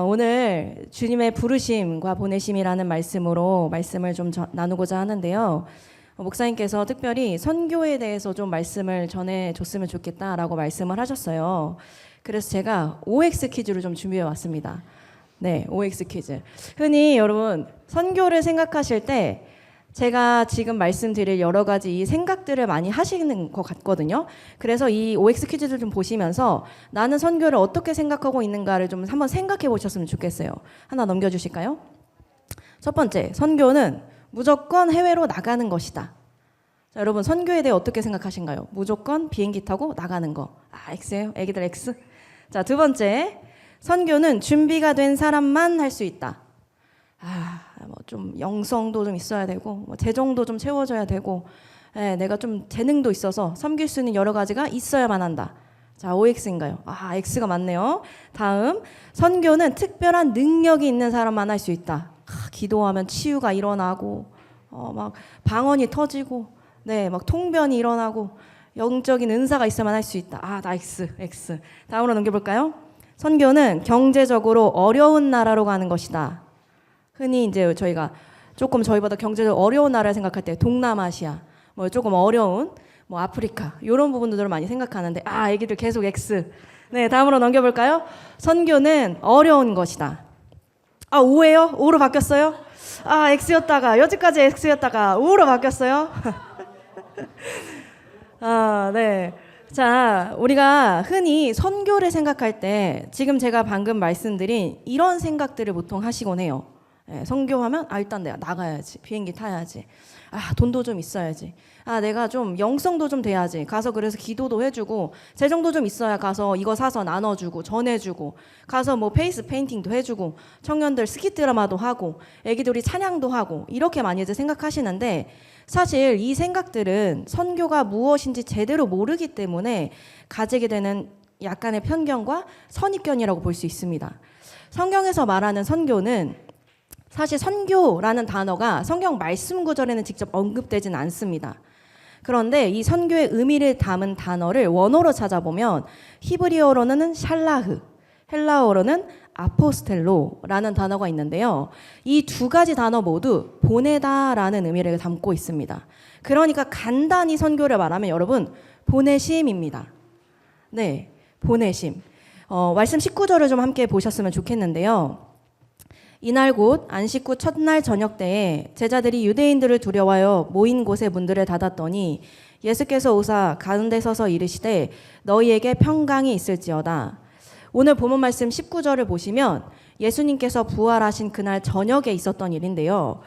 오늘 주님의 부르심과 보내심이라는 말씀으로 말씀을 좀 나누고자 하는데요. 목사님께서 특별히 선교에 대해서 좀 말씀을 전해줬으면 좋겠다라고 말씀을 하셨어요. 그래서 제가 OX 퀴즈를 좀 준비해 왔습니다. 네, OX 퀴즈. 흔히 여러분 선교를 생각하실 때 제가 지금 말씀드릴 여러 가지 이 생각들을 많이 하시는 것 같거든요. 그래서 이 OX 퀴즈를 좀 보시면서 나는 선교를 어떻게 생각하고 있는가를 좀 한번 생각해 보셨으면 좋겠어요. 하나 넘겨주실까요? 첫 번째, 선교는 무조건 해외로 나가는 것이다. 자, 여러분 선교에 대해 어떻게 생각하신가요? 무조건 비행기 타고 나가는 거. X예요? 애기들 X? 자, 두 번째, 선교는 준비가 된 사람만 할 수 있다. 뭐 좀 영성도 좀 있어야 되고, 뭐 재정도 좀 채워져야 되고, 내가 좀 재능도 있어서 섬길 수 있는 여러 가지가 있어야만 한다. 자, OX인가요? X가 맞네요. 다음, 선교는 특별한 능력이 있는 사람만 할 수 있다. 기도하면 치유가 일어나고, 막 방언이 터지고, 막 통변이 일어나고, 영적인 은사가 있어야만 할 수 있다. 나 X. 다음으로 넘겨볼까요? 선교는 경제적으로 어려운 나라로 가는 것이다. 흔히 이제 저희가 조금 저희보다 경제적으로 어려운 나라를 생각할 때 동남아시아, 뭐 조금 어려운 뭐 아프리카 이런 부분들을 많이 생각하는데 애기들 계속 X. 네, 다음으로 넘겨볼까요? 선교는 어려운 것이다. O예요? O로 바뀌었어요? X였다가 여지까지 X였다가 O로 바뀌었어요? 네. 자, 우리가 흔히 선교를 생각할 때 지금 제가 방금 말씀드린 이런 생각들을 보통 하시곤 해요. 선교하면 일단 내가 나가야지, 비행기 타야지, 돈도 좀 있어야지, 내가 좀 영성도 좀 돼야지, 가서 그래서 기도도 해주고, 재정도 좀 있어야 가서 이거 사서 나눠주고 전해주고, 가서 뭐 페이스 페인팅도 해주고, 청년들 스키 드라마도 하고, 애기들이 찬양도 하고, 이렇게 많이 이제 생각하시는데, 사실 이 생각들은 선교가 무엇인지 제대로 모르기 때문에 가지게 되는 약간의 편견과 선입견이라고 볼 수 있습니다. 성경에서 말하는 선교는 사실 선교라는 단어가 성경 말씀 구절에는 직접 언급되진 않습니다. 그런데 이 선교의 의미를 담은 단어를 원어로 찾아보면 히브리어로는 샬라흐, 헬라어로는 아포스텔로라는 단어가 있는데요. 이 두 가지 단어 모두 보내다라는 의미를 담고 있습니다. 그러니까 간단히 선교를 말하면 여러분 보내심입니다. 네, 보내심. 말씀 19절을 좀 함께 보셨으면 좋겠는데요. 이날 곧 안식 후 첫날 저녁 때에 제자들이 유대인들을 두려워하여 모인 곳에 문들을 닫았더니 예수께서 오사 가운데 서서 이르시되 너희에게 평강이 있을지어다. 오늘 본문 말씀 19절을 보시면 예수님께서 부활하신 그날 저녁에 있었던 일인데요.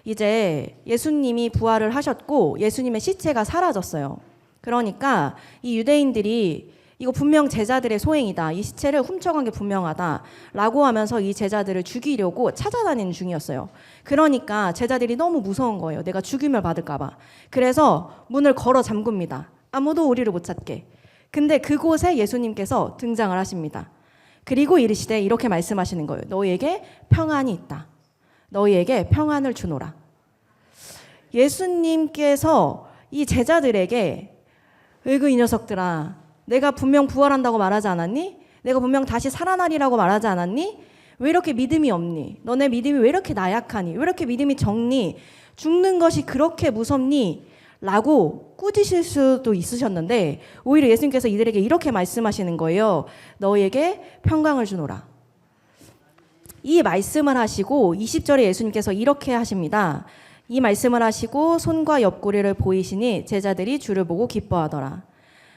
이제 예수님이 부활을 하셨고 예수님의 시체가 사라졌어요. 그러니까 이 유대인들이 이거 분명 제자들의 소행이다, 이 시체를 훔쳐간 게 분명하다 라고 하면서 이 제자들을 죽이려고 찾아다니는 중이었어요. 그러니까 제자들이 너무 무서운 거예요. 내가 죽임을 받을까 봐. 그래서 문을 걸어 잠굽니다. 아무도 우리를 못 찾게. 근데 그곳에 예수님께서 등장을 하십니다. 그리고 이르시되 이렇게 말씀하시는 거예요. 너희에게 평안이 있다. 너희에게 평안을 주노라. 예수님께서 이 제자들에게 으그 이 녀석들아, 내가 분명 부활한다고 말하지 않았니? 내가 분명 다시 살아나리라고 말하지 않았니? 왜 이렇게 믿음이 없니? 너네 믿음이 왜 이렇게 나약하니? 왜 이렇게 믿음이 적니? 죽는 것이 그렇게 무섭니? 라고 꾸짖으실 수도 있으셨는데 오히려 예수님께서 이들에게 이렇게 말씀하시는 거예요. 너희에게 평강을 주노라. 이 말씀을 하시고 20절에 예수님께서 이렇게 하십니다. 이 말씀을 하시고 손과 옆구리를 보이시니 제자들이 주를 보고 기뻐하더라.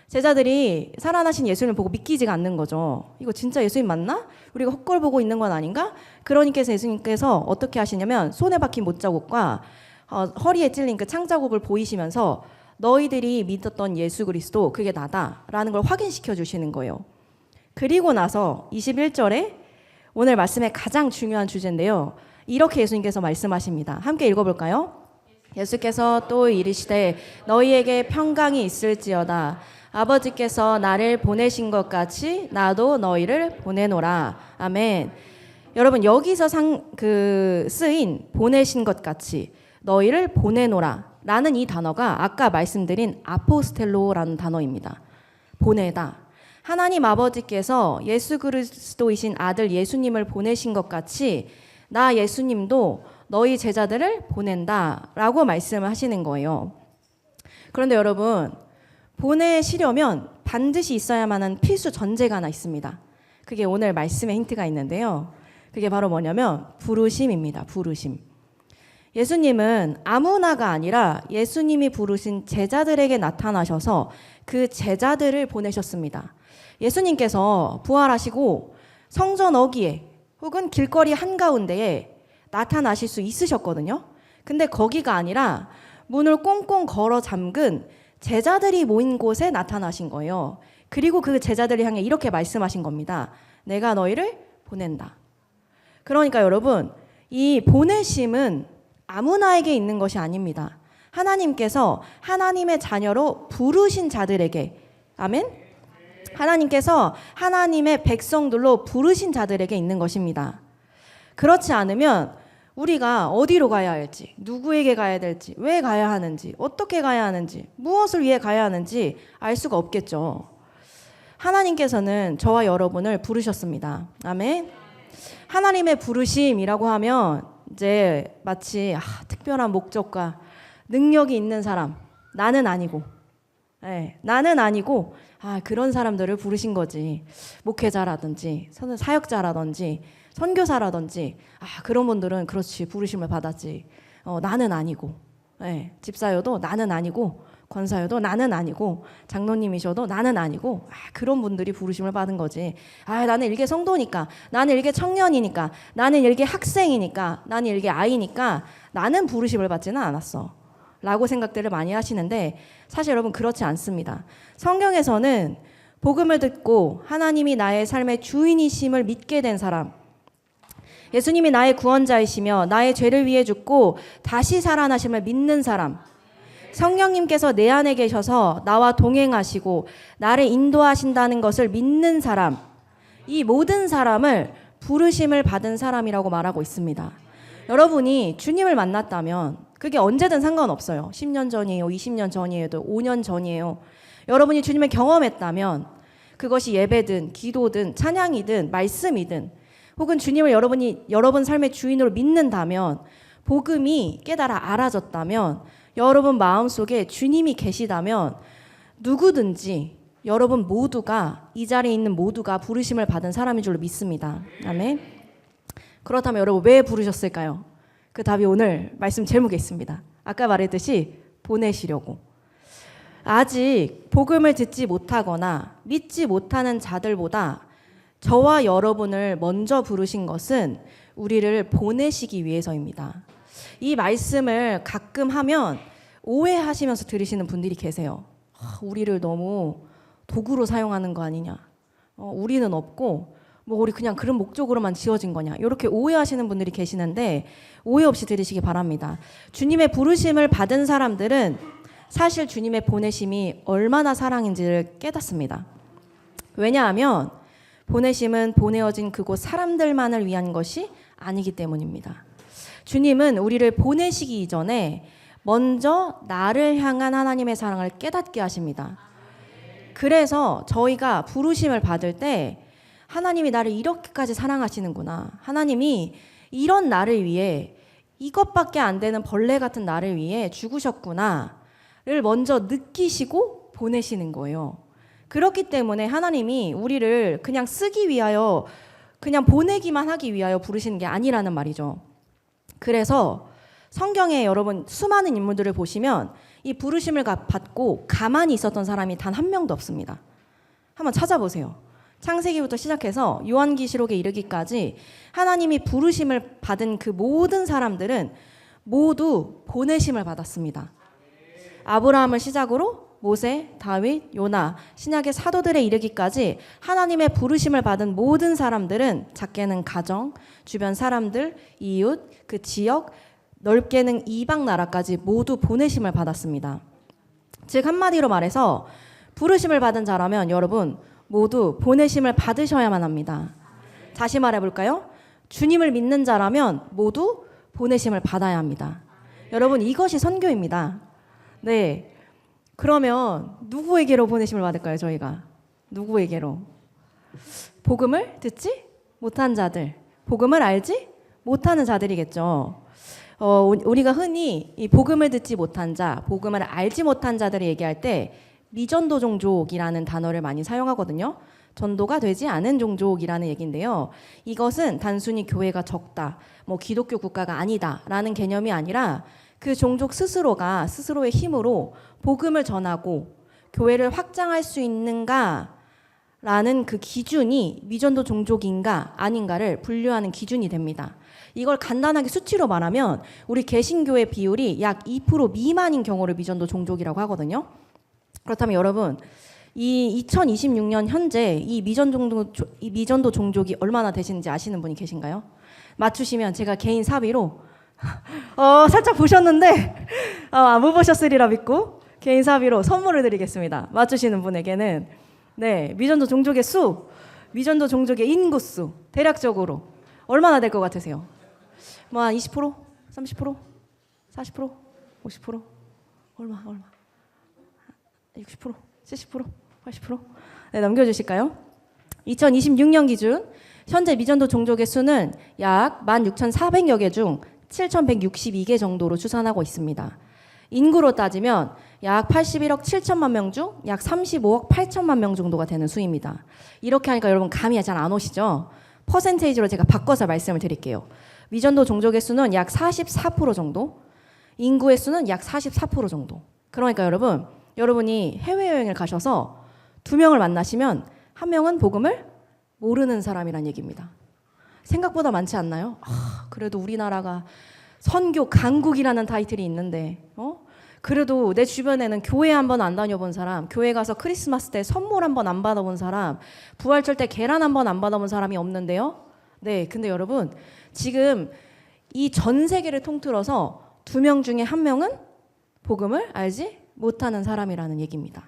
제자들이 살아나신 예수님을 보고 믿기지가 않는 거죠. 이거 진짜 예수님 맞나? 우리가 헛걸 보고 있는 건 아닌가? 그러니까 예수님께서 어떻게 하시냐면 손에 박힌 못자국과 허리에 찔린 그 창자국을 보이시면서 너희들이 믿었던 예수 그리스도 그게 나다라는 걸 확인시켜 주시는 거예요. 그리고 나서 21절에 오늘 말씀의 가장 중요한 주제인데요. 이렇게 예수님께서 말씀하십니다. 함께 읽어볼까요? 예수께서 또 이르시되 너희에게 평강이 있을지어다. 아버지께서 나를 보내신 것 같이 나도 너희를 보내노라. 아멘. 여러분 여기서 쓰인 보내신 것 같이 너희를 보내노라 라는 이 단어가 아까 말씀드린 아포스텔로라는 단어입니다. 보내다. 하나님 아버지께서 예수 그리스도이신 아들 예수님을 보내신 것 같이 나 예수님도 너희 제자들을 보낸다라고 말씀을 하시는 거예요. 그런데 여러분, 보내시려면 반드시 있어야만 하는 필수 전제가 하나 있습니다. 그게 오늘 말씀의 힌트가 있는데요. 그게 바로 뭐냐면 부르심입니다. 부르심. 예수님은 아무나가 아니라 예수님이 부르신 제자들에게 나타나셔서 그 제자들을 보내셨습니다. 예수님께서 부활하시고 성전 어귀에 혹은 길거리 한가운데에 나타나실 수 있으셨거든요. 근데 거기가 아니라 문을 꽁꽁 걸어 잠근 제자들이 모인 곳에 나타나신 거예요. 그리고 그 제자들을 향해 이렇게 말씀하신 겁니다. 내가 너희를 보낸다. 그러니까 여러분, 이 보내심은 아무나에게 있는 것이 아닙니다. 하나님께서 하나님의 자녀로 부르신 자들에게, 아멘? 하나님께서 하나님의 백성들로 부르신 자들에게 있는 것입니다. 그렇지 않으면 우리가 어디로 가야 할지, 누구에게 가야 될지, 왜 가야 하는지, 어떻게 가야 하는지, 무엇을 위해 가야 하는지 알 수가 없겠죠. 하나님께서는 저와 여러분을 부르셨습니다. 아멘. 하나님의 부르심이라고 하면 이제 마치 특별한 목적과 능력이 있는 사람, 나는 아니고, 나는 아니고 그런 사람들을 부르신 거지. 목회자라든지 사역자라든지 선교사라든지 그런 분들은 그렇지, 부르심을 받았지. 나는 아니고, 집사여도 나는 아니고, 권사여도 나는 아니고, 장로님이셔도 나는 아니고, 그런 분들이 부르심을 받은 거지. 나는 일개 성도니까, 나는 일개 청년이니까, 나는 일개 학생이니까, 나는 일개 아이니까 나는 부르심을 받지는 않았어 라고 생각들을 많이 하시는데, 사실 여러분 그렇지 않습니다. 성경에서는 복음을 듣고 하나님이 나의 삶의 주인이심을 믿게 된 사람, 예수님이 나의 구원자이시며 나의 죄를 위해 죽고 다시 살아나심을 믿는 사람, 성령님께서 내 안에 계셔서 나와 동행하시고 나를 인도하신다는 것을 믿는 사람, 이 모든 사람을 부르심을 받은 사람이라고 말하고 있습니다. 여러분이 주님을 만났다면 그게 언제든 상관없어요. 10년 전이에요, 20년 전이에요, 5년 전이에요. 여러분이 주님을 경험했다면 그것이 예배든 기도든 찬양이든 말씀이든, 혹은 주님을 여러분이 여러분 삶의 주인으로 믿는다면, 복음이 깨달아 알아졌다면, 여러분 마음속에 주님이 계시다면 누구든지 여러분 모두가, 이 자리에 있는 모두가 부르심을 받은 사람인 줄로 믿습니다. 아멘. 그렇다면 여러분 왜 부르셨을까요? 그 답이 오늘 말씀 제목에 있습니다. 아까 말했듯이 보내시려고. 아직 복음을 듣지 못하거나 믿지 못하는 자들보다 저와 여러분을 먼저 부르신 것은 우리를 보내시기 위해서입니다. 이 말씀을 가끔 하면 오해하시면서 들으시는 분들이 계세요. 우리를 너무 도구로 사용하는 거 아니냐, 우리는 없고 우리 그냥 그런 목적으로만 지어진 거냐, 이렇게 오해하시는 분들이 계시는데 오해 없이 들으시기 바랍니다. 주님의 부르심을 받은 사람들은 사실 주님의 보내심이 얼마나 사랑인지를 깨닫습니다. 왜냐하면 보내심은 보내어진 그곳 사람들만을 위한 것이 아니기 때문입니다. 주님은 우리를 보내시기 이전에 먼저 나를 향한 하나님의 사랑을 깨닫게 하십니다. 그래서 저희가 부르심을 받을 때 하나님이 나를 이렇게까지 사랑하시는구나, 하나님이 이런 나를 위해, 이것밖에 안 되는 벌레 같은 나를 위해 죽으셨구나를 먼저 느끼시고 보내시는 거예요. 그렇기 때문에 하나님이 우리를 그냥 쓰기 위하여, 그냥 보내기만 하기 위하여 부르시는 게 아니라는 말이죠. 그래서 성경에 여러분 수많은 인물들을 보시면 이 부르심을 받고 가만히 있었던 사람이 단 한 명도 없습니다. 한번 찾아보세요. 창세기부터 시작해서 요한계시록에 이르기까지 하나님이 부르심을 받은 그 모든 사람들은 모두 보내심을 받았습니다. 아브라함을 시작으로 모세, 다윗, 요나, 신약의 사도들에 이르기까지 하나님의 부르심을 받은 모든 사람들은, 작게는 가정, 주변 사람들, 이웃, 그 지역, 넓게는 이방 나라까지 모두 보내심을 받았습니다. 즉 한마디로 말해서 부르심을 받은 자라면 여러분 모두 보내심을 받으셔야만 합니다. 다시 말해볼까요? 주님을 믿는 자라면 모두 보내심을 받아야 합니다. 여러분 이것이 선교입니다. 네. 그러면 누구에게로 보내심을 받을까요, 저희가? 누구에게로? 복음을 듣지 못한 자들, 복음을 알지 못하는 자들이겠죠. 우리가 흔히 이 복음을 듣지 못한 자, 복음을 알지 못한 자들을 얘기할 때 미전도 종족이라는 단어를 많이 사용하거든요. 전도가 되지 않은 종족이라는 얘기인데요. 이것은 단순히 교회가 적다, 뭐 기독교 국가가 아니다라는 개념이 아니라 그 종족 스스로가 스스로의 힘으로 복음을 전하고 교회를 확장할 수 있는가라는 그 기준이 미전도 종족인가 아닌가를 분류하는 기준이 됩니다. 이걸 간단하게 수치로 말하면 우리 개신교의 비율이 약 2% 미만인 경우를 미전도 종족이라고 하거든요. 그렇다면 여러분, 이 2026년 현재 이 미전도 종족이 얼마나 되시는지 아시는 분이 계신가요? 맞추시면 제가 개인 사비로 살짝 보셨는데 못 보셨으리라 믿고 개인 사비로 선물을 드리겠습니다. 맞추시는 분에게는 네, 미전도 종족의 수, 미전도 종족의 인구수 대략적으로 얼마나 될 것 같으세요? 뭐 한 20%? 30%? 40%? 50%? 얼마? 60%? 70%? 80%? 네, 넘겨주실까요? 2026년 기준 현재 미전도 종족의 수는 약 16,400여 개 중 7,162개 정도로 추산하고 있습니다. 인구로 따지면 약 81억 7천만 명 중 약 35억 8천만 명 정도가 되는 수입니다. 이렇게 하니까 여러분 감이 잘 안 오시죠? 퍼센테이지로 제가 바꿔서 말씀을 드릴게요. 미전도 종족의 수는 약 44% 정도, 인구의 수는 약 44% 정도. 그러니까 여러분이 해외여행을 가셔서 2명을 만나시면 1명은 복음을 모르는 사람이란 얘기입니다. 생각보다 많지 않나요? 그래도 우리나라가 선교 강국이라는 타이틀이 있는데 그래도 내 주변에는 교회 한 번 안 다녀본 사람, 교회 가서 크리스마스 때 선물 한 번 안 받아본 사람, 부활절 때 계란 한 번 안 받아본 사람이 없는데요. 네, 근데 여러분 지금 이 전 세계를 통틀어서 2명 중에 1명은 복음을 알지 못하는 사람이라는 얘기입니다.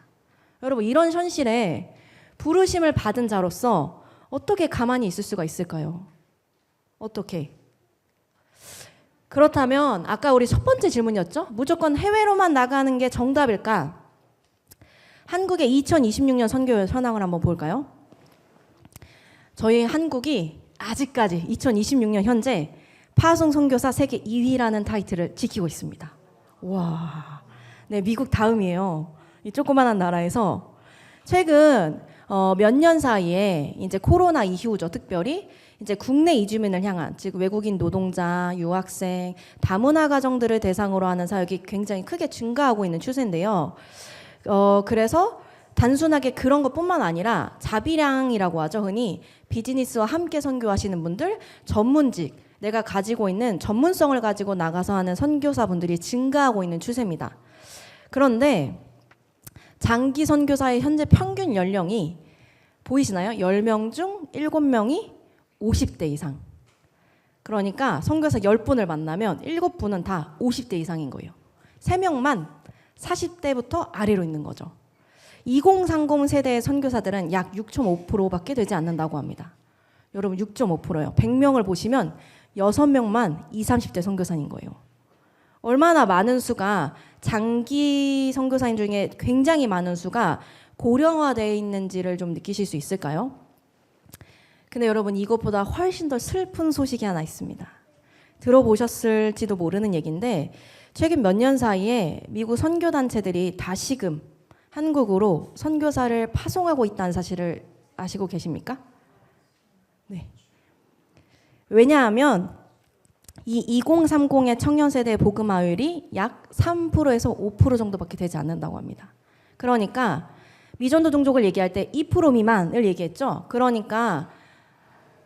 여러분 이런 현실에 부르심을 받은 자로서 어떻게 가만히 있을 수가 있을까요? 어떻게? 그렇다면 아까 우리 첫 번째 질문이었죠? 무조건 해외로만 나가는 게 정답일까? 한국의 2026년 선교 현황을 한번 볼까요? 저희 한국이 아직까지 2026년 현재 파송 선교사 세계 2위라는 타이틀을 지키고 있습니다. 와, 네, 미국 다음이에요. 이 조그만한 나라에서 최근 몇 년 사이에 이제 코로나 이후죠, 특별히 이제 국내 이주민을 향한, 즉 외국인 노동자, 유학생, 다문화 가정들을 대상으로 하는 사역이 굉장히 크게 증가하고 있는 추세인데요. 그래서 단순하게 그런 것뿐만 아니라 자비량이라고 하죠, 흔히 비즈니스와 함께 선교하시는 분들, 전문직, 내가 가지고 있는 전문성을 가지고 나가서 하는 선교사분들이 증가하고 있는 추세입니다. 그런데 장기 선교사의 현재 평균 연령이 보이시나요? 10명 중 7명이 50대 이상. 그러니까 선교사 10분을 만나면 7분은 다 50대 이상인 거예요. 3명만 40대부터 아래로 있는 거죠. 2030 세대의 선교사들은 약 6.5%밖에 되지 않는다고 합니다. 여러분 6.5%예요. 100명을 보시면 6명만 20, 30대 선교사인 거예요. 얼마나 많은 수가, 장기 선교사인 중에 굉장히 많은 수가 고령화되어 있는지를 좀 느끼실 수 있을까요? 근데 여러분 이것보다 훨씬 더 슬픈 소식이 하나 있습니다. 들어보셨을지도 모르는 얘기인데 최근 몇 년 사이에 미국 선교단체들이 다시금 한국으로 선교사를 파송하고 있다는 사실을 아시고 계십니까? 네. 왜냐하면 이 2030의 청년 세대의 복음화율이 약 3%에서 5% 정도밖에 되지 않는다고 합니다. 그러니까 미전도 종족을 얘기할 때 2% 미만을 얘기했죠. 그러니까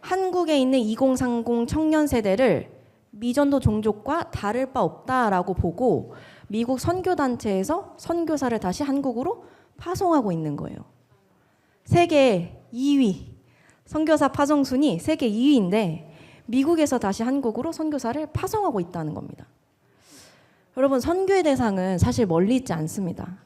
한국에 있는 2030 청년 세대를 미전도 종족과 다를 바 없다라고 보고 미국 선교단체에서 선교사를 다시 한국으로 파송하고 있는 거예요. 세계 2위, 선교사 파송 순위 세계 2위인데 미국에서 다시 한국으로 선교사를 파송하고 있다는 겁니다. 여러분 선교의 대상은 사실 멀리 있지 않습니다.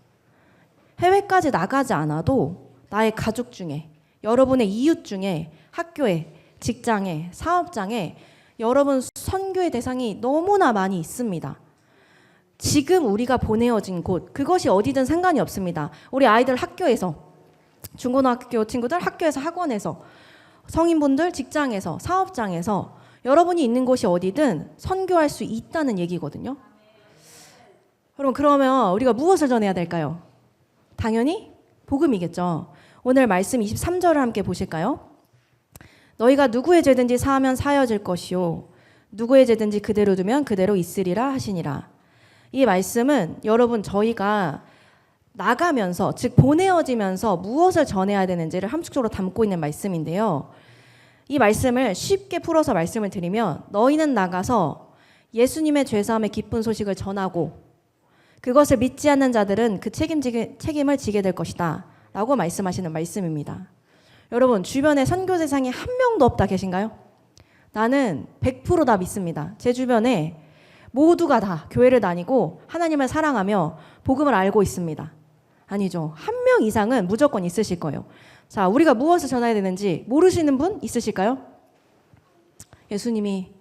해외까지 나가지 않아도 나의 가족 중에, 여러분의 이웃 중에, 학교에, 직장에, 사업장에 여러분 선교의 대상이 너무나 많이 있습니다. 지금 우리가 보내어진 곳, 그것이 어디든 상관이 없습니다. 우리 아이들 학교에서 중고등학교 친구들 학교에서 학원에서 성인분들 직장에서 사업장에서 여러분이 있는 곳이 어디든 선교할 수 있다는 얘기거든요. 여러분 그러면 우리가 무엇을 전해야 될까요? 당연히 복음이겠죠. 오늘 말씀 23절을 함께 보실까요? 너희가 누구의 죄든지 사하면 사여질 것이요 누구의 죄든지 그대로 두면 그대로 있으리라 하시니라. 이 말씀은 여러분 저희가 나가면서 즉 보내어지면서 무엇을 전해야 되는지를 함축적으로 담고 있는 말씀인데요. 이 말씀을 쉽게 풀어서 말씀을 드리면 너희는 나가서 예수님의 죄사함의 기쁜 소식을 전하고 그것을 믿지 않는 자들은 그 책임을 지게 될 것이다 라고 말씀하시는 말씀입니다. 여러분 주변에 선교 대상이 한 명도 없다 계신가요? 나는 100% 다 믿습니다. 제 주변에 모두가 다 교회를 다니고 하나님을 사랑하며 복음을 알고 있습니다. 아니죠. 한 명 이상은 무조건 있으실 거예요. 자, 우리가 무엇을 전해야 되는지 모르시는 분 있으실까요? 예수님이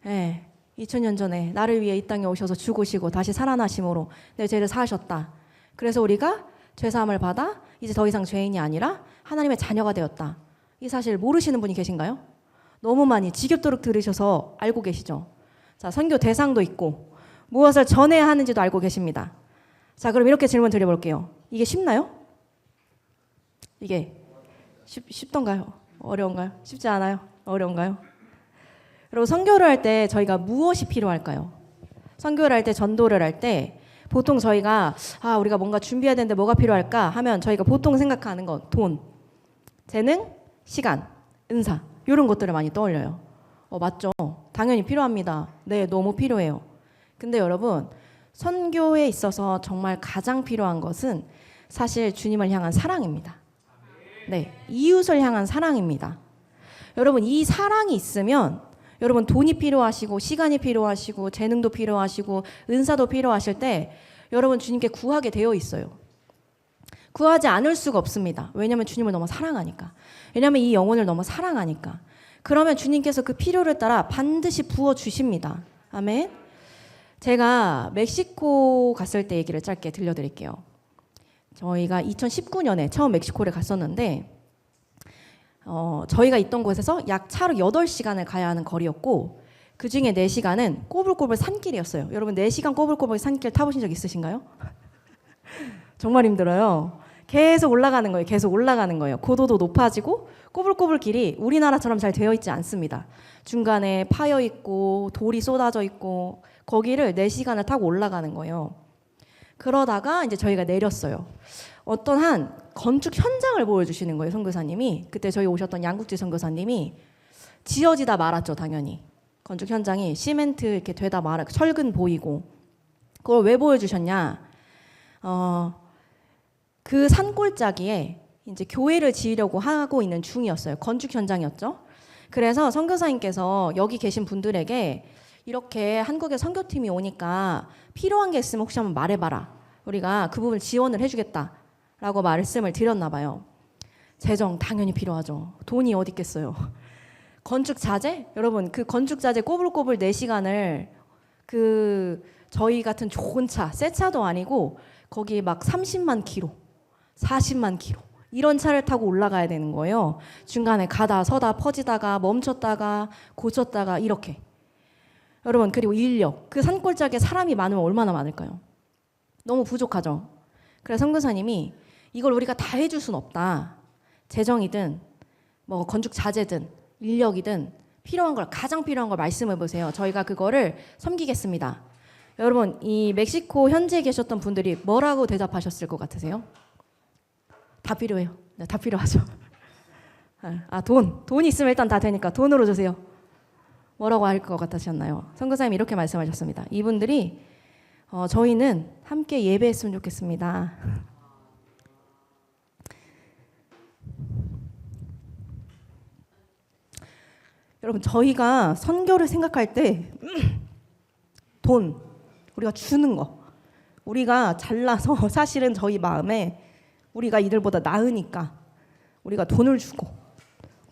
2000년 전에 나를 위해 이 땅에 오셔서 죽으시고 다시 살아나심으로 내 죄를 사하셨다. 그래서 우리가 죄사함을 받아 이제 더 이상 죄인이 아니라 하나님의 자녀가 되었다. 이 사실 모르시는 분이 계신가요? 너무 많이 지겹도록 들으셔서 알고 계시죠. 자, 선교 대상도 있고 무엇을 전해야 하는지도 알고 계십니다. 자, 그럼 이렇게 질문 드려볼게요. 이게 쉽나요? 이게 쉽던가요? 어려운가요? 쉽지 않아요? 어려운가요? 여러분 선교를 할 때 저희가 무엇이 필요할까요? 선교를 할 때 전도를 할 때 보통 저희가 우리가 뭔가 준비해야 되는데 뭐가 필요할까 하면 저희가 보통 생각하는 건 돈, 재능, 시간, 은사 이런 것들을 많이 떠올려요. 맞죠? 당연히 필요합니다. 네, 너무 필요해요. 근데 여러분 선교에 있어서 정말 가장 필요한 것은 사실 주님을 향한 사랑입니다. 네, 이웃을 향한 사랑입니다. 여러분 이 사랑이 있으면 여러분 돈이 필요하시고 시간이 필요하시고 재능도 필요하시고 은사도 필요하실 때 여러분 주님께 구하게 되어 있어요. 구하지 않을 수가 없습니다. 왜냐하면 주님을 너무 사랑하니까. 왜냐하면 이 영혼을 너무 사랑하니까. 그러면 주님께서 그 필요를 따라 반드시 부어주십니다. 아멘. 제가 멕시코 갔을 때 얘기를 짧게 들려드릴게요. 저희가 2019년에 처음 멕시코를 갔었는데 저희가 있던 곳에서 약 차로 8시간을 가야 하는 거리였고 그 중에 4시간은 꼬불꼬불 산길이었어요. 여러분 4시간 꼬불꼬불 산길 타보신 적 있으신가요? 정말 힘들어요. 계속 올라가는 거예요. 계속 올라가는 거예요. 고도도 높아지고 꼬불꼬불 길이 우리나라처럼 잘 되어 있지 않습니다. 중간에 파여 있고 돌이 쏟아져 있고 거기를 4시간을 타고 올라가는 거예요. 그러다가 이제 저희가 내렸어요. 어떤 한 건축 현장을 보여주시는 거예요. 선교사님이. 그때 저희 오셨던 양국지 선교사님이 지어지다 말았죠. 당연히. 건축 현장이 시멘트 이렇게 되다 말았고 철근 보이고 그걸 왜 보여주셨냐. 그 산골짜기에 이제 교회를 지으려고 하고 있는 중이었어요. 건축 현장이었죠. 그래서 선교사님께서 여기 계신 분들에게 이렇게 한국에 선교팀이 오니까 필요한 게 있으면 혹시 한번 말해봐라. 우리가 그 부분을 지원을 해주겠다라고 말씀을 드렸나 봐요. 재정 당연히 필요하죠. 돈이 어디 있겠어요. 건축 자재? 여러분 그 건축 자재 꼬불꼬불 4시간을 그 저희 같은 좋은 차, 새 차도 아니고 거기 막 30만 킬로, 40만 킬로 이런 차를 타고 올라가야 되는 거예요. 중간에 가다 서다 퍼지다가 멈췄다가 고쳤다가 이렇게. 여러분 그리고 인력, 그 산골짜기에 사람이 많으면 얼마나 많을까요? 너무 부족하죠. 그래서 선교사님이 이걸 우리가 다 해줄 수는 없다. 재정이든 뭐 건축 자재든 인력이든 필요한 걸 가장 필요한 걸 말씀해 보세요. 저희가 그거를 섬기겠습니다. 여러분 이 멕시코 현지에 계셨던 분들이 뭐라고 대답하셨을 것 같으세요? 다 필요해요. 네, 다 필요하죠. 돈이 있으면 일단 다 되니까 돈으로 주세요. 뭐라고 할 것 같으셨나요? 선교사님이 이렇게 말씀하셨습니다. 이분들이 저희는 함께 예배했으면 좋겠습니다. 여러분 저희가 선교를 생각할 때 돈, 우리가 주는 거, 우리가 잘나서 사실은 저희 마음에 우리가 이들보다 나으니까 우리가 돈을 주고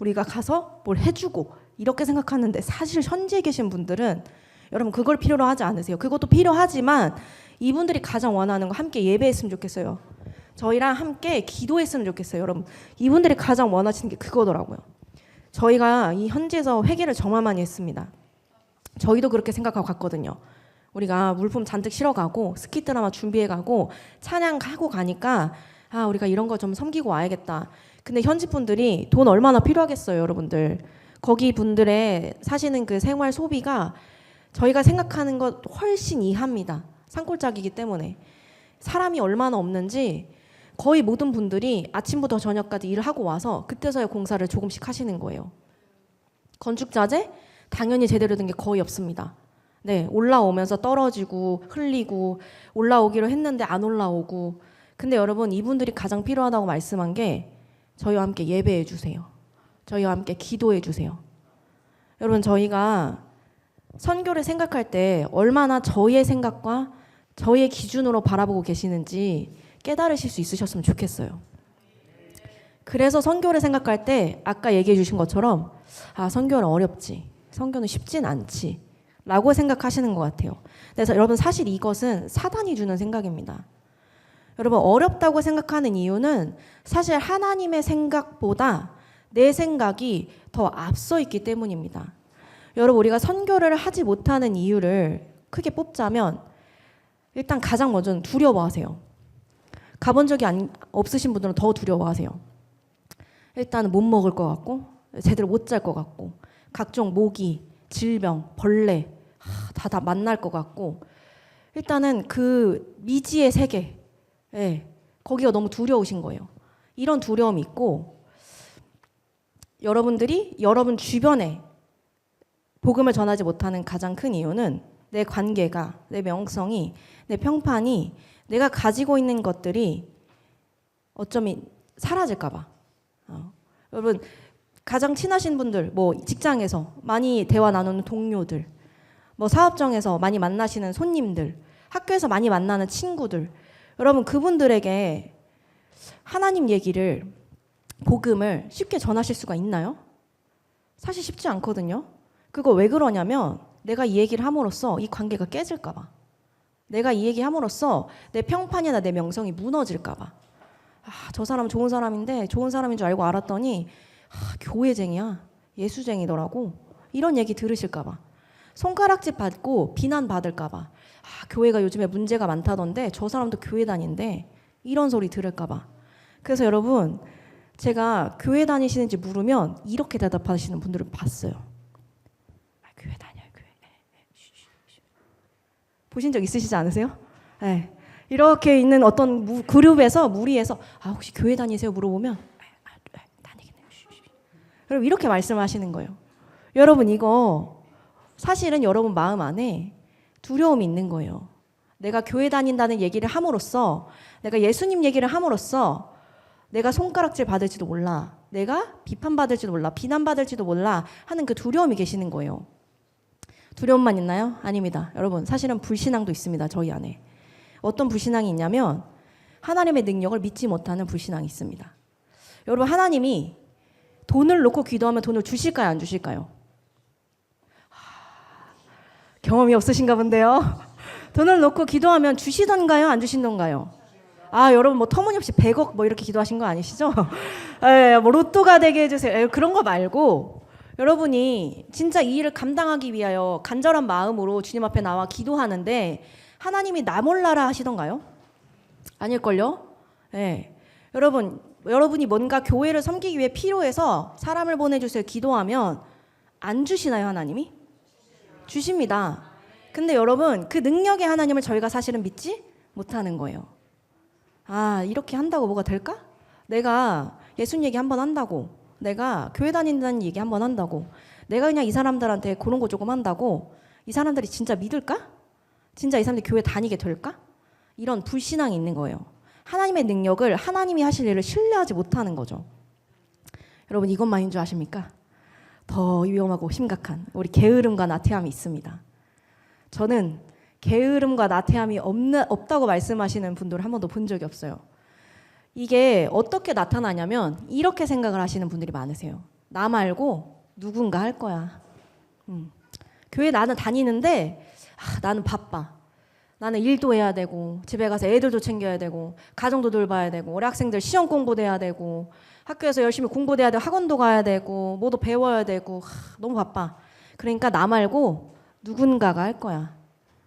우리가 가서 뭘 해주고 이렇게 생각하는데 사실 현지에 계신 분들은 여러분 그걸 필요로 하지 않으세요. 그것도 필요하지만 이분들이 가장 원하는 거 함께 예배했으면 좋겠어요. 저희랑 함께 기도했으면 좋겠어요. 여러분, 이분들이 가장 원하시는 게 그거더라고요. 저희가 이 현지에서 회개를 정말 많이 했습니다. 저희도 그렇게 생각하고 갔거든요. 우리가 물품 잔뜩 실어가고 스키 드라마 준비해가고 찬양하고 가니까 우리가 이런 거 좀 섬기고 와야겠다. 근데 현지 분들이 돈 얼마나 필요하겠어요, 여러분들. 거기 분들의 사시는 그 생활 소비가 저희가 생각하는 것 훨씬 이하입니다. 산골짜기이기 때문에. 사람이 얼마나 없는지 거의 모든 분들이 아침부터 저녁까지 일을 하고 와서 그때서야 공사를 조금씩 하시는 거예요. 건축자재? 당연히 제대로 된 게 거의 없습니다. 네, 올라오면서 떨어지고 흘리고 올라오기로 했는데 안 올라오고. 근데 여러분, 이분들이 가장 필요하다고 말씀한 게 저희와 함께 예배해 주세요. 저희와 함께 기도해 주세요. 여러분, 저희가 선교를 생각할 때 얼마나 저희의 생각과 저희의 기준으로 바라보고 계시는지 깨달으실 수 있으셨으면 좋겠어요. 그래서 선교를 생각할 때 아까 얘기해 주신 것처럼 선교는 어렵지, 선교는 쉽진 않지 라고 생각하시는 것 같아요. 그래서 여러분, 사실 이것은 사단이 주는 생각입니다. 여러분, 어렵다고 생각하는 이유는 사실 하나님의 생각보다 내 생각이 더 앞서 있기 때문입니다. 여러분, 우리가 선교를 하지 못하는 이유를 크게 뽑자면 일단 가장 먼저는 두려워하세요. 가본 적이 없으신 분들은 더 두려워하세요. 일단은 못 먹을 것 같고 제대로 못 잘 것 같고 각종 모기, 질병, 벌레 다 만날 것 같고 일단은 그 미지의 세계, 거기가 너무 두려우신 거예요. 이런 두려움이 있고 여러분들이 여러분 주변에 복음을 전하지 못하는 가장 큰 이유는 내 관계가, 내 명성이, 내 평판이, 내가 가지고 있는 것들이 어쩌면 사라질까 봐. 여러분, 가장 친하신 분들, 뭐 직장에서 많이 대화 나누는 동료들, 뭐 사업장에서 많이 만나시는 손님들, 학교에서 많이 만나는 친구들, 여러분 그분들에게 하나님 얘기를, 복음을 쉽게 전하실 수가 있나요? 사실 쉽지 않거든요. 그거 왜 그러냐면 내가 이 얘기를 함으로써 이 관계가 깨질까 봐. 내가 이 얘기 함으로써 내 평판이나 내 명성이 무너질까 봐. 저 사람 좋은 사람인데 좋은 사람인 줄 알고 알았더니 교회쟁이야, 예수쟁이더라고. 이런 얘기 들으실까 봐. 손가락질 받고 비난받을까 봐. 교회가 요즘에 문제가 많다던데 저 사람도 교회 다닌대. 이런 소리 들을까 봐. 그래서 여러분, 제가 교회 다니시는지 물으면 이렇게 대답하시는 분들을 봤어요. 교회 다녀요, 교회. 보신 적 있으시지 않으세요? 네. 이렇게 있는 어떤 그룹에서, 무리에서 혹시 교회 다니세요? 물어보면 다니겠네요. 여러분, 이렇게 말씀하시는 거예요. 여러분, 이거 사실은 여러분 마음 안에 두려움이 있는 거예요. 내가 교회 다닌다는 얘기를 함으로써, 내가 예수님 얘기를 함으로써 내가 손가락질 받을지도 몰라, 내가 비판받을지도 몰라, 비난받을지도 몰라 하는 그 두려움이 계시는 거예요. 두려움만 있나요? 아닙니다. 여러분, 사실은 불신앙도 있습니다. 저희 안에. 어떤 불신앙이 있냐면 하나님의 능력을 믿지 못하는 불신앙이 있습니다. 여러분, 하나님이 돈을 놓고 기도하면 돈을 주실까요? 안 주실까요? 경험이 없으신가 본데요. 돈을 놓고 기도하면 주시던가요? 안 주시던가요? 여러분, 뭐 터무니없이 100억 뭐 이렇게 기도하신 거 아니시죠? 뭐 로또가 되게 해주세요. 그런 거 말고 여러분이 진짜 이 일을 감당하기 위하여 간절한 마음으로 주님 앞에 나와 기도하는데 하나님이 나 몰라라 하시던가요? 아닐걸요? 여러분이 뭔가 교회를 섬기기 위해 필요해서 사람을 보내주세요 기도하면 안 주시나요, 하나님이? 주십니다. 근데 여러분, 그 능력의 하나님을 저희가 사실은 믿지 못하는 거예요. 이렇게 한다고 뭐가 될까? 내가 예수님 얘기 한번 한다고, 내가 교회 다닌다는 얘기 한번 한다고, 내가 그냥 이 사람들한테 그런 거 조금 한다고 이 사람들이 진짜 믿을까? 진짜 이 사람들이 교회 다니게 될까? 이런 불신앙이 있는 거예요. 하나님의 능력을, 하나님이 하실 일을 신뢰하지 못하는 거죠. 여러분, 이것만인 줄 아십니까? 더 위험하고 심각한 우리 게으름과 나태함이 있습니다. 저는 게으름과 나태함이 없다고 말씀하시는 분들을 한 번도 본 적이 없어요. 이게 어떻게 나타나냐면 이렇게 생각을 하시는 분들이 많으세요. 나 말고 누군가 할 거야. 교회 나는 다니는데 나는 바빠. 나는 일도 해야 되고 집에 가서 애들도 챙겨야 되고 가정도 돌봐야 되고 우리 학생들 시험 공부도 해야 되고 학교에서 열심히 공부도 해야 되고 학원도 가야 되고 뭐도 배워야 되고 너무 바빠. 그러니까 나 말고 누군가가 할 거야.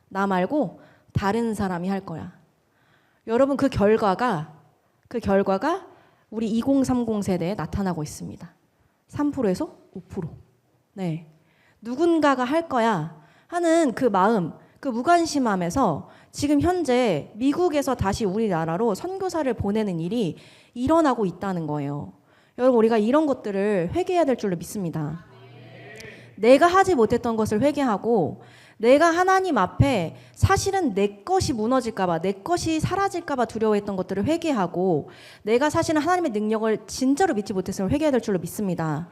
나 말고 다른 사람이 할 거야. 여러분 그 결과가 우리 2030 세대에 나타나고 있습니다. 3%에서 5%. 네. 누군가가 할 거야 하는 그 마음, 그 무관심함에서 지금 현재 미국에서 다시 우리나라로 선교사를 보내는 일이 일어나고 있다는 거예요. 여러분 우리가 이런 것들을 회개해야 될 줄로 믿습니다. 내가 하지 못했던 것을 회개하고 내가 하나님 앞에 사실은 내 것이 무너질까 봐, 내 것이 사라질까 봐 두려워했던 것들을 회개하고 내가 사실은 하나님의 능력을 진짜로 믿지 못했음을 회개해야 될 줄로 믿습니다.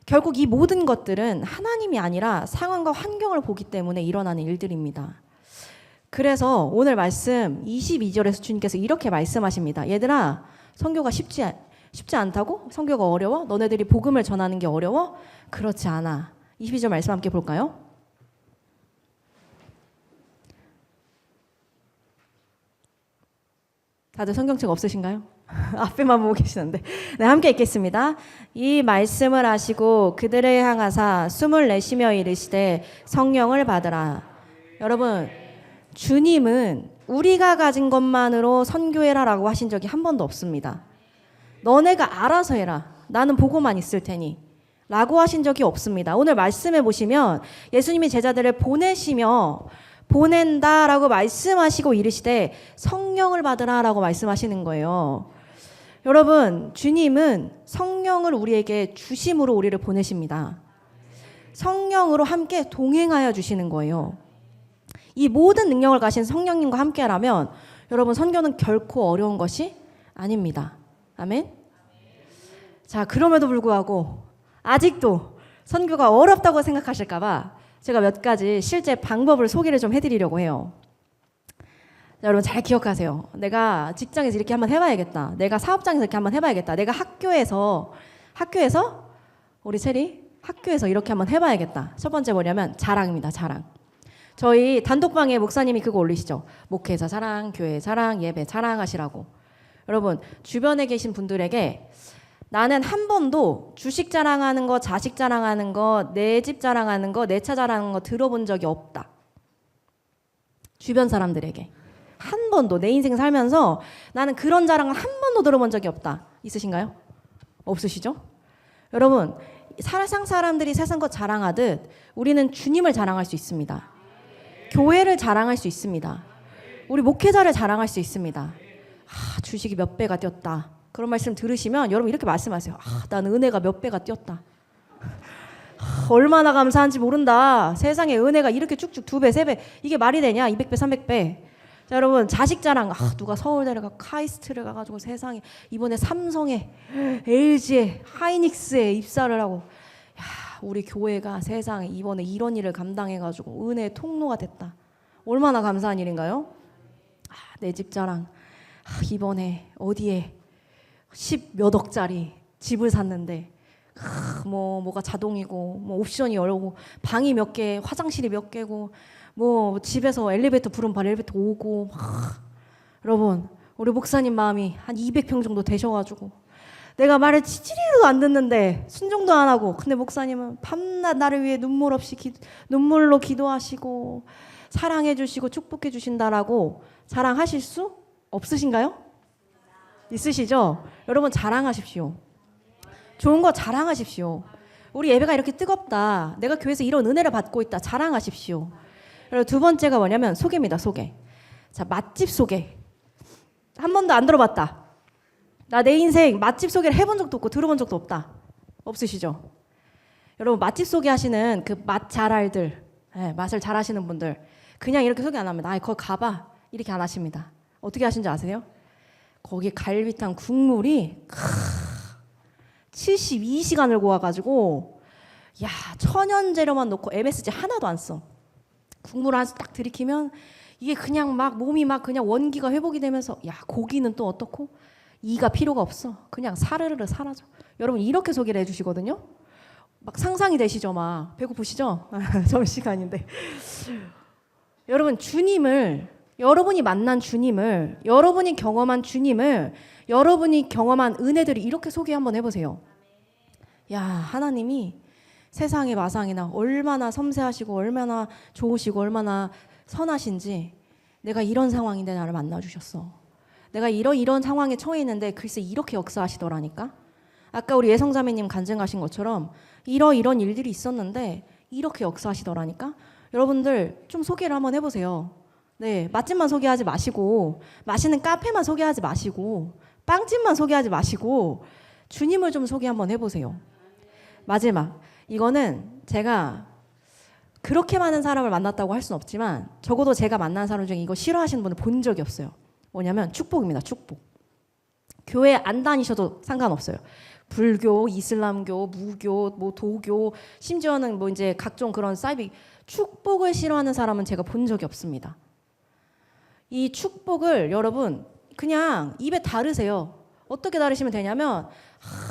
결국 이 모든 것들은 하나님이 아니라 상황과 환경을 보기 때문에 일어나는 일들입니다. 그래서 오늘 말씀 22절에서 주님께서 이렇게 말씀하십니다. 얘들아, 선교가 쉽지 않다고? 선교가 어려워? 너네들이 복음을 전하는 게 어려워? 그렇지 않아. 22절 말씀 함께 볼까요? 다들 성경책 없으신가요? 앞에만 보고 계시는데. 네, 함께 읽겠습니다. 이 말씀을 하시고 그들을 향하사 숨을 내쉬며 이르시되 성령을 받으라. 여러분, 주님은 우리가 가진 것만으로 선교해라라고 하신 적이 한 번도 없습니다. 너네가 알아서 해라. 나는 보고만 있을 테니. 라고 하신 적이 없습니다. 오늘 말씀해 보시면 예수님이 제자들을 보낸다라고 말씀하시고 이르시되 성령을 받으라라고 말씀하시는 거예요. 여러분, 주님은 성령을 우리에게 주심으로 우리를 보내십니다. 성령으로 함께 동행하여 주시는 거예요. 이 모든 능력을 가신 성령님과 함께라면 여러분 선교는 결코 어려운 것이 아닙니다. 아멘. 자, 그럼에도 불구하고 아직도 선교가 어렵다고 생각하실까 봐 제가 몇 가지 실제 방법을 소개를 좀 해드리려고 해요. 자, 여러분 잘 기억하세요. 내가 직장에서 이렇게 한번 해봐야겠다. 내가 사업장에서 이렇게 한번 해봐야겠다. 내가 학교에서 우리 체리 학교에서 이렇게 한번 해봐야겠다. 첫 번째 뭐냐면 자랑입니다. 자랑. 저희 단독방에 목사님이 그거 올리시죠. 목회자 자랑, 교회 자랑, 예배 자랑하시라고. 여러분 주변에 계신 분들에게 나는 한 번도 주식 자랑하는 거, 자식 자랑하는 거, 내 집 자랑하는 거, 내 차 자랑하는 거 들어본 적이 없다. 주변 사람들에게. 한 번도 내 인생 살면서 나는 그런 자랑을 한 번도 들어본 적이 없다. 있으신가요? 없으시죠? 여러분, 세상 사람들이 세상 것 자랑하듯 우리는 주님을 자랑할 수 있습니다. 교회를 자랑할 수 있습니다. 우리 목회자를 자랑할 수 있습니다. 주식이 몇 배가 뛰었다. 그런 말씀 들으시면 여러분 이렇게 말씀하세요. 나는 은혜가 몇 배가 뛰었다. 얼마나 감사한지 모른다. 세상에 은혜가 이렇게 쭉쭉 2배, 3배. 이게 말이 되냐? 200배, 300배. 자, 여러분 자식 자랑. 누가 서울대를 가 카이스트를 가가지고 세상에 이번에 삼성에 LG에 하이닉스에 입사를 하고 우리 교회가 세상에 이번에 이런 일을 감당해가지고 은혜의 통로가 됐다. 얼마나 감사한 일인가요? 내 집 자랑. 이번에 어디에 10몇 억짜리 집을 샀는데 뭐가 자동이고 뭐 옵션이 여러고 방이 몇 개, 화장실이 몇 개고 뭐 집에서 엘리베이터 부르면 바로 엘리베이터 오고 여러분 우리 목사님 마음이 한 200평 정도 되셔가지고 내가 말을 치치리도 안 듣는데 순종도 안 하고 근데 목사님은 밤낮 나를 위해 눈물로 기도하시고 사랑해 주시고 축복해 주신다라고 자랑하실 수 없으신가요? 있으시죠? 여러분 자랑하십시오. 좋은 거 자랑하십시오. 우리 예배가 이렇게 뜨겁다. 내가 교회에서 이런 은혜를 받고 있다. 자랑하십시오. 그리고 두 번째가 뭐냐면 소개입니다. 소개. 자, 맛집 소개. 한 번도 안 들어봤다. 나 내 인생 맛집 소개를 해본 적도 없고 들어본 적도 없다. 없으시죠? 여러분 맛집 소개하시는 그 맛 잘 알들, 맛을 잘 하시는 분들 그냥 이렇게 소개 안 합니다. 거기 가봐. 이렇게 안 하십니다. 어떻게 하시는지 아세요? 거기 갈비탕 국물이 72시간을 고와가지고 천연 재료만 넣고 MSG 하나도 안 써. 국물 한 딱 들이키면 이게 그냥 막 몸이 막 그냥 원기가 회복이 되면서 고기는 또 어떻고 이가 필요가 없어. 그냥 사르르 사라져. 여러분 이렇게 소개를 해주시거든요. 막 상상이 되시죠? 막 배고프시죠? 점심시간인데 여러분 주님을, 여러분이 만난 주님을, 여러분이 경험한 주님을, 여러분이 경험한 은혜들을 이렇게 소개 한번 해보세요. 야, 하나님이 세상의 마상이나 얼마나 섬세하시고 얼마나 좋으시고 얼마나 선하신지, 내가 이런 상황인데 나를 만나주셨어. 내가 이런 상황에 처해 있는데 글쎄 이렇게 역사하시더라니까. 아까 우리 예성자매님 간증하신 것처럼 이런 일들이 있었는데 이렇게 역사하시더라니까. 여러분들 좀 소개를 한번 해보세요. 네, 맛집만 소개하지 마시고, 맛있는 카페만 소개하지 마시고, 빵집만 소개하지 마시고, 주님을 좀 소개 한번 해보세요. 마지막, 이거는 제가 그렇게 많은 사람을 만났다고 할 수는 없지만 적어도 제가 만난 사람 중에 이거 싫어하시는 분을 본 적이 없어요. 뭐냐면 축복입니다. 축복. 교회 안 다니셔도 상관없어요. 불교, 이슬람교, 무교, 뭐 도교, 심지어는 뭐 이제 각종 그런 사이비, 축복을 싫어하는 사람은 제가 본 적이 없습니다. 이 축복을 여러분 그냥 입에 다르세요. 어떻게 다루시면 되냐면,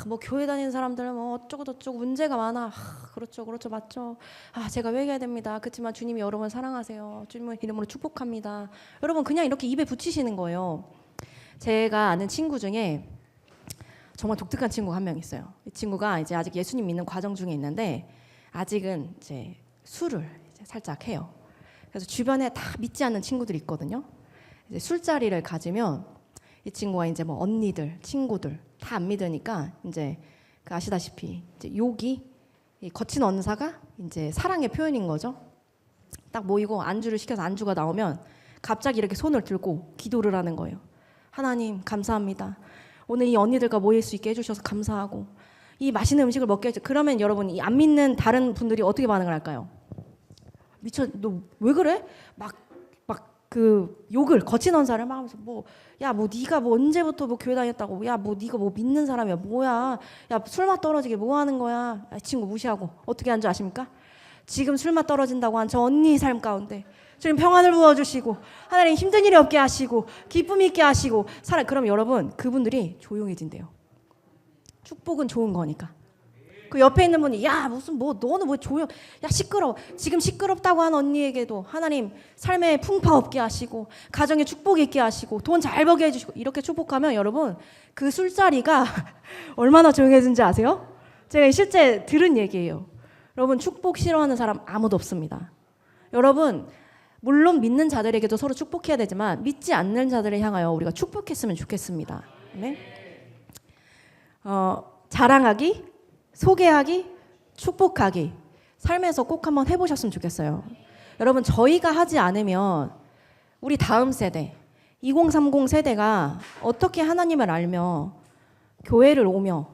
뭐 교회 다니는 사람들은 뭐 어쩌고 저쩌고 문제가 많아. 그렇죠, 그렇죠, 맞죠. 제가 회개해야 됩니다. 그렇지만 주님이 여러분 사랑하세요. 주님의 이름으로 축복합니다. 여러분 그냥 이렇게 입에 붙이시는 거예요. 제가 아는 친구 중에 정말 독특한 친구가 한 명 있어요. 이 친구가 이제 아직 예수님 믿는 과정 중에 있는데 아직은 이제 술을 이제 살짝 해요. 그래서 주변에 다 믿지 않는 친구들이 있거든요. 이제 술자리를 가지면 이 친구가 이제 뭐 언니들, 친구들 다 안 믿으니까 이제 그 아시다시피 이제 욕이, 이 거친 언사가 이제 사랑의 표현인 거죠. 딱 모이고 안주를 시켜서 안주가 나오면 갑자기 이렇게 손을 들고 기도를 하는 거예요. 하나님 감사합니다. 오늘 이 언니들과 모일 수 있게 해주셔서 감사하고 이 맛있는 음식을 먹게 해주셔서. 그러면 여러분 이 안 믿는 다른 분들이 어떻게 반응을 할까요? 미쳐, 너 왜 그래? 막 그 욕을, 거친 언사를 막 하면서 뭐 네가 뭐 언제부터 뭐 교회 다녔다고, 뭐 네가 뭐 믿는 사람이야, 뭐야, 술맛 떨어지게 뭐 하는 거야. 친구 무시하고 어떻게 한 줄 아십니까? 지금 술맛 떨어진다고 한 저 언니 삶 가운데 주님 평안을 부어주시고 하나님 힘든 일이 없게 하시고 기쁨 있게 하시고 그럼 여러분 그분들이 조용해진대요. 축복은 좋은 거니까. 그 옆에 있는 분이 너는 뭐 조용, 시끄러워. 지금 시끄럽다고 한 언니에게도 하나님 삶에 풍파 없게 하시고 가정에 축복 있게 하시고 돈 잘 벌게 해주시고 이렇게 축복하면 여러분 그 술자리가 얼마나 조용해진지 아세요? 제가 실제 들은 얘기예요. 여러분 축복 싫어하는 사람 아무도 없습니다. 여러분 물론 믿는 자들에게도 서로 축복해야 되지만 믿지 않는 자들을 향하여 우리가 축복했으면 좋겠습니다. 네? 자랑하기, 소개하기, 축복하기 삶에서 꼭 한번 해보셨으면 좋겠어요. 여러분 저희가 하지 않으면 우리 다음 세대 2030 세대가 어떻게 하나님을 알며 교회를 오며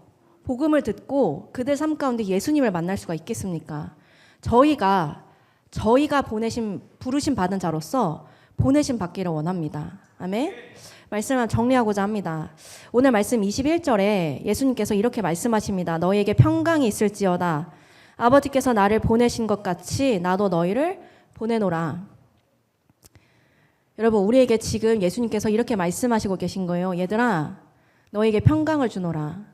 복음을 듣고 그들 삶 가운데 예수님을 만날 수가 있겠습니까? 저희가 부르심 받은 자로서 보내심 받기를 원합니다. 아멘. 말씀을 정리하고자 합니다. 오늘 말씀 21절에 예수님께서 이렇게 말씀하십니다. 너희에게 평강이 있을지어다. 아버지께서 나를 보내신 것 같이 나도 너희를 보내노라. 여러분 우리에게 지금 예수님께서 이렇게 말씀하시고 계신 거예요. 얘들아 너희에게 평강을 주노라.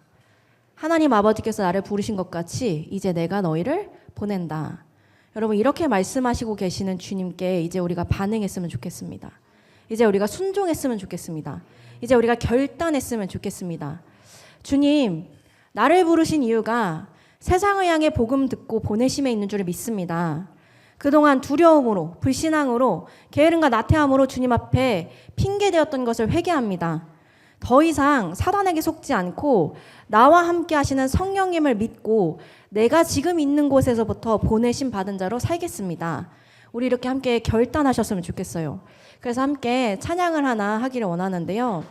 하나님 아버지께서 나를 부르신 것 같이 이제 내가 너희를 보낸다. 여러분 이렇게 말씀하시고 계시는 주님께 이제 우리가 반응했으면 좋겠습니다. 이제 우리가 순종했으면 좋겠습니다. 이제 우리가 결단했으면 좋겠습니다. 주님, 나를 부르신 이유가 세상을 향해 복음 듣고 보내심에 있는 줄을 믿습니다. 그동안 두려움으로, 불신앙으로, 게으름과 나태함으로 주님 앞에 핑계되었던 것을 회개합니다. 더 이상 사단에게 속지 않고 나와 함께 하시는 성령님을 믿고 내가 지금 있는 곳에서부터 보내심 받은 자로 살겠습니다. 우리 이렇게 함께 결단하셨으면 좋겠어요. 그래서 함께 찬양을 하나 하기를 원하는데요.